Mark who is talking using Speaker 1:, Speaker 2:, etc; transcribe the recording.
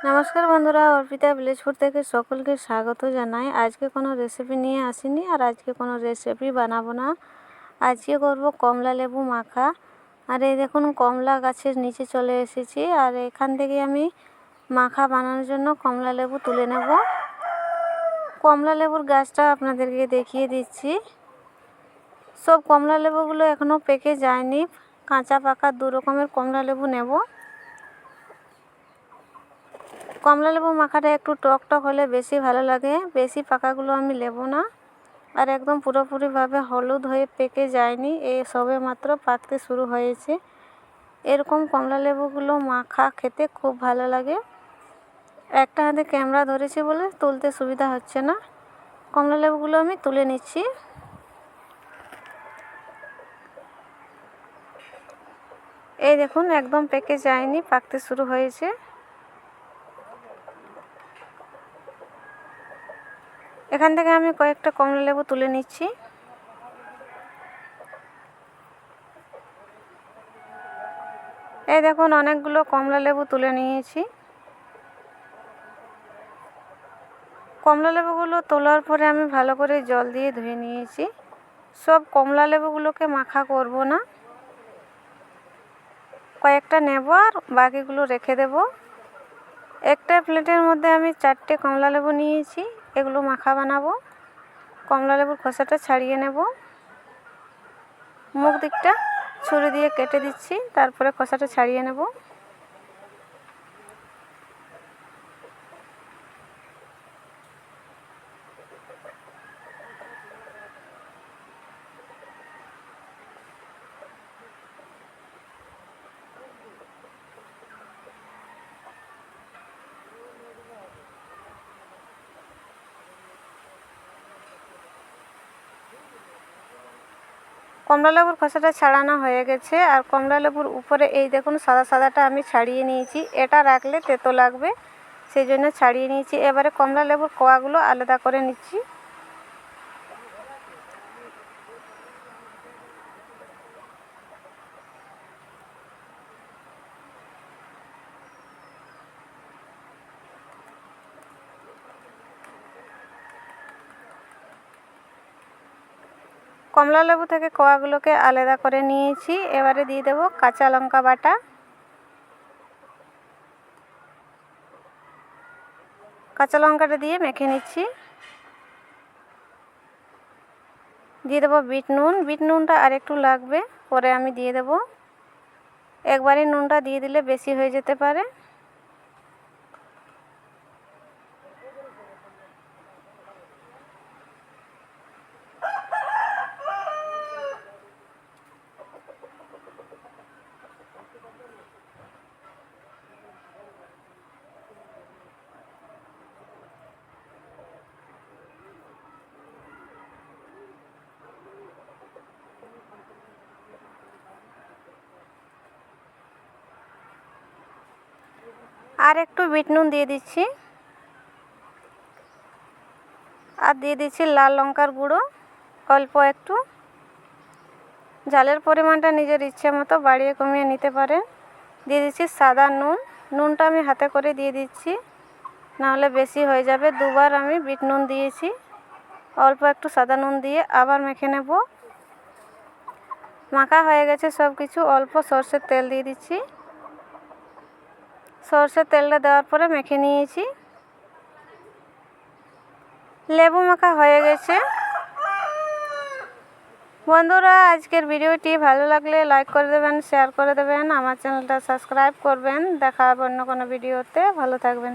Speaker 1: নমস্কার বন্ধুরা, Arpita village food থেকে সকলকে স্বাগত জানাই। আজকে কোনো রেসিপি নিয়ে আসিনি, আর আজকে কোনো রেসিপি বানাবো না। আজকে করব কমলা লেবু মাখা। আর এই দেখুন, কমলা গাছের নিচে চলে এসেছি, আর এখান থেকে আমি মাখা বানানোর জন্য কমলা লেবু তুলে নেব। কমলা লেবুর গাছটা আপনাদেরকে দেখিয়ে দিচ্ছি। সব কমলা লেবুগুলো এখনও পেকে যায়নি, কাঁচা পাকা দু রকমের কমলা লেবু নেব। কমলা লেবু মাখাটা একটু টক টক হলে বেশি ভালো লাগে। বেশি পাকাগুলো আমি নেব না। আর একদম পুরোপুরিভাবে হলুদ হয়ে পেকে যায়নি, এই সবে মাত্র পাকতে শুরু হয়েছে। এরকম কমলা লেবুগুলো মাখা খেতে খুব ভালো লাগে। একটা হাতে ক্যামেরা ধরেছি বলে তুলতে সুবিধা হচ্ছে না। কমলা লেবুগুলো আমি তুলে নিচ্ছি। এই দেখুন, একদম পেকে যায়নি, পাকতে শুরু হয়েছে। এখান থেকে আমি কয়েকটা কমলা লেবু তুলে নিচ্ছি। এই দেখুন, অনেকগুলো কমলা লেবু তুলে নিয়েছি। কমলা লেবুগুলো তোলার পরে আমি ভালো করে জল দিয়ে ধুয়ে নিয়েছি। সব কমলা লেবুগুলোকে মাখা করব না, কয়েকটা নেব আর বাকিগুলো রেখে দেব। একটা প্লেটের মধ্যে আমি 4টে কমলা লেবু নিয়েছি, এগুলো মাখা বানাবো। কমলা লেবুর খোসাটা ছাড়িয়ে নেব। মুখ দিকটা ছুরি দিয়ে কেটে দিচ্ছি, তারপরে খোসাটা ছাড়িয়ে নেব। কমলা লেবুর খোসাটা ছাড়ানো হয়ে গেছে, আর কমলা লেবুর উপরে এই দেখুন সাদা সাদাটা আমি ছাড়িয়ে নিয়েছি। এটা রাখলে তেতো লাগবে, সেই জন্য ছাড়িয়ে নিয়েছি। এবারে কমলা লেবুর কোয়াগুলো আলাদা করে নিচ্ছি। কমলা লেবু থেকে কোয়াগুলোকে আলাদা করে নিয়েছি। এবারে দিয়ে দেবো কাঁচা লঙ্কা বাটা। কাঁচা লঙ্কাটা দিয়ে মেখে নিচ্ছি। দিয়ে দেবো বিট নুন। বিট নুনটা আর একটু লাগবে, পরে আমি দিয়ে দেবো। একবারে নুনটা দিয়ে দিলে বেশি হয়ে যেতে পারে। আর একটু বিট নুন দিয়ে দিচ্ছি, আর দিয়ে দিচ্ছি লাল লঙ্কার গুঁড়ো অল্প একটু। ঝালের পরিমাণটা নিজের ইচ্ছে মতো বাড়িয়ে কমিয়ে নিতে পারেন। দিয়ে দিচ্ছি সাদা নুন। নুনটা আমি হাতে করে দিয়ে দিচ্ছি, নাহলে বেশি হয়ে যাবে। দুবার আমি বিট নুন দিয়েছি। অল্প একটু সাদা নুন দিয়ে আবার মেখে নেব। মাখা হয়ে গেছে সব কিছু। অল্প সরষের তেল দিয়ে দিচ্ছি। সরষের তেলটা দেওয়ার পরে মেখে নিয়েছি। লেবু মাখা হয়ে গেছে। বন্ধুরা, আজকের ভিডিওটি ভালো লাগলে লাইক করে দেবেন, শেয়ার করে দেবেন, আমার চ্যানেলটা সাবস্ক্রাইব করবেন। দেখা হবে অন্য কোনো ভিডিওতে। ভালো থাকবেন।